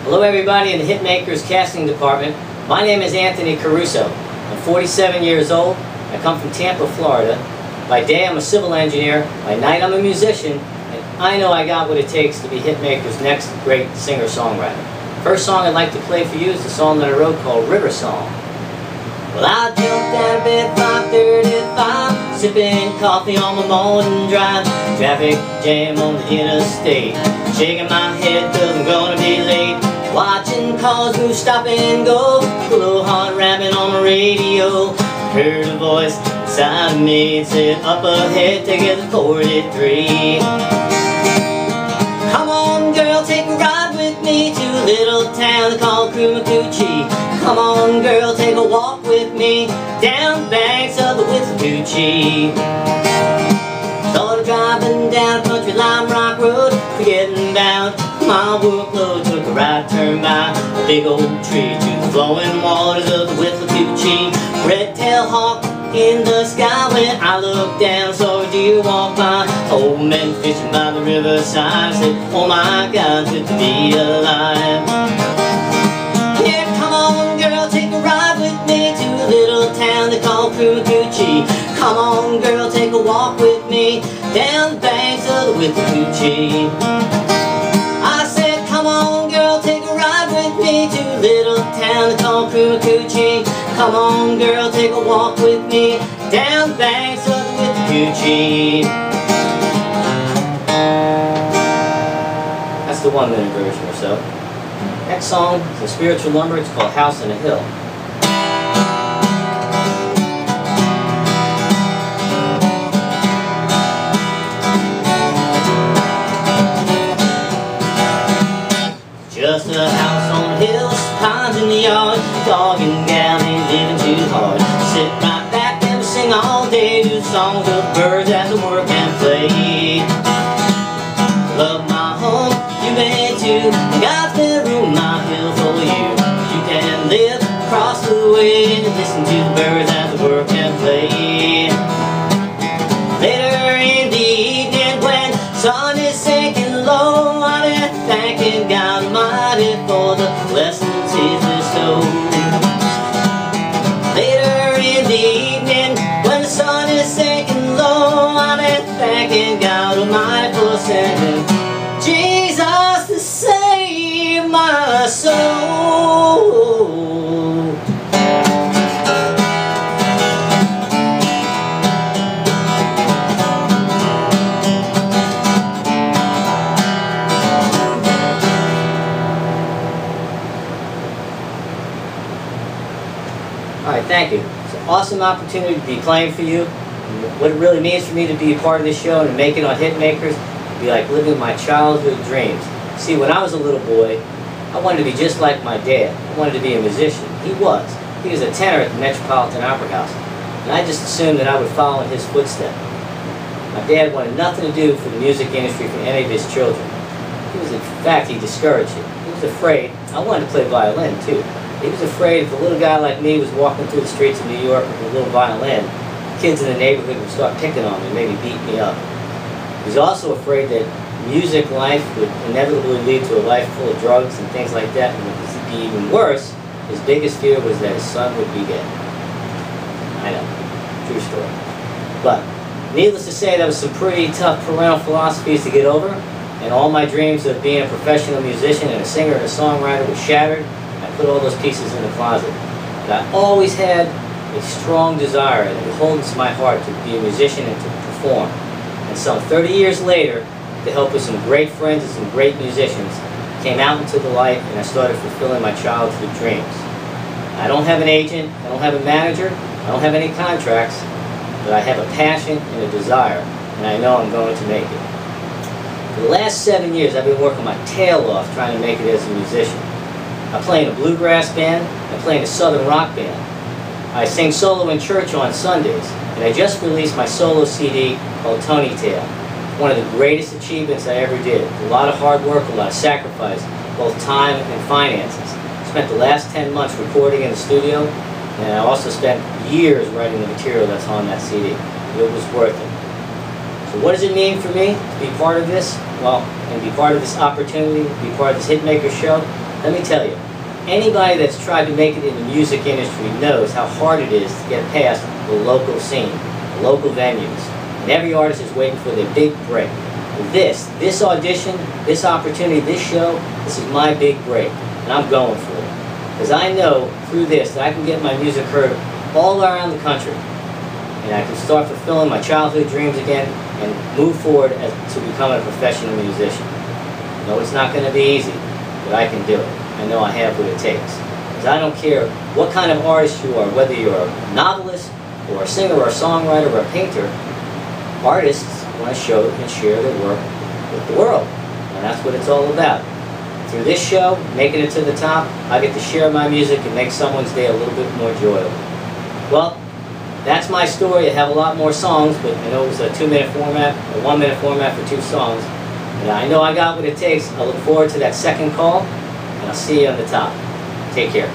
Hello everybody in the Hitmakers casting department. My name is Anthony Caruso. I'm 47 years old. I come from Tampa, Florida. By day I'm a civil engineer. By night I'm a musician. And I know I got what it takes to be Hitmakers' next great singer-songwriter. First song I'd like to play for you is the song that I wrote called River Song. Well, I jumped out of bed 5:35, sipping coffee on my morning drive. Traffic jam on the interstate, shaking my head 'cause I'm gonna be late. Watching cars move, stop and go, little heart rapping on the radio. Heard a voice inside me, it said, up ahead, take it to 43. Come on girl, take a ride with me to a little town called Kumikuchi. Come on girl, take a walk with me down the banks of the Withlacoochee. Started driving down a country lime rock road, forgetting about my workload. Took a right turn by a big old tree to the flowing waters of the Withlacoochee. Red-tailed hawk in the sky, when I looked down, saw a deer walk by. Old men fishing by the riverside, said, oh my God, good to be alive. Yeah, come on girl, take a ride with me to a little town they call Kumikuchi. Come on girl, take a walk with me down the banks of the Withlacoochee. I said, come on girl, take a ride with me to a little town they call Kumikuchi. Come on girl, take a walk with me down the banks of the Withlacoochee. That's the 1-minute version or so. Next song is a spiritual number. It's called House on a Hill. Just a house on a hill, pines in the yard, dog and gal ain't living too hard. Sit right back and sing all day, do songs of birds at the work and play. Love my home, you may too. God's been room my hill for you. You can live across the way and listen to the birds at the work and play. Later in the evening when sun is sinking low, I'll be thanking God Almighty for the blessings He's bestowed. Later in the evening when the sun is sinking low, I'll be thanking God Almighty for sending Jesus to save my soul. Alright, thank you. It's an awesome opportunity to be playing for you. And what it really means for me to be a part of this show and to make it on Hitmakers, it'd be like living my childhood dreams. See, when I was a little boy, I wanted to be just like my dad. I wanted to be a musician. He was. He was a tenor at the Metropolitan Opera House. And I just assumed that I would follow in his footsteps. My dad wanted nothing to do for the music industry for any of his children. In fact, he discouraged it. He was afraid. I wanted to play violin, too. He was afraid if a little guy like me was walking through the streets of New York with a little violin, kids in the neighborhood would start picking on me and maybe beat me up. He was also afraid that music life would inevitably lead to a life full of drugs and things like that, and what would be even worse, his biggest fear was that his son would be gay. I know, true story. But, needless to say, that was some pretty tough parental philosophies to get over, and all my dreams of being a professional musician and a singer and a songwriter were shattered. I put all those pieces in the closet. But I always had a strong desire that it holds my heart to be a musician and to perform. And some 30 years later, to help with some great friends and some great musicians, came out into the light and I started fulfilling my childhood dreams. I don't have an agent, I don't have a manager, I don't have any contracts, but I have a passion and a desire, and I know I'm going to make it. For the last 7 years, I've been working my tail off trying to make it as a musician. I play in a bluegrass band, I play in a southern rock band. I sing solo in church on Sundays, and I just released my solo CD called Tony Tale. One of the greatest achievements I ever did. A lot of hard work, a lot of sacrifice, both time and finances. I spent the last 10 months recording in the studio, and I also spent years writing the material that's on that CD. It was worth it. So what does it mean for me to be part of this? Well, and be part of this opportunity, be part of this Hitmaker show? Let me tell you, anybody that's tried to make it in the music industry knows how hard it is to get past the local scene, the local venues. And every artist is waiting for their big break. This audition, this opportunity, this show, this is my big break. And I'm going for it. Because I know through this that I can get my music heard all around the country. And I can start fulfilling my childhood dreams again and move forward to become a professional musician. No, it's not going to be easy, but I can do it. I know I have what it takes. Because I don't care what kind of artist you are, whether you're a novelist or a singer or a songwriter or a painter, artists want to show and share their work with the world. And that's what it's all about. Through this show, making it to the top, I get to share my music and make someone's day a little bit more enjoyable. Well, that's my story. I have a lot more songs, but I know it was a 2-minute format, a 1-minute format for 2 songs. And I know I got what it takes. I look forward to that second call, and I'll see you on the top. Take care.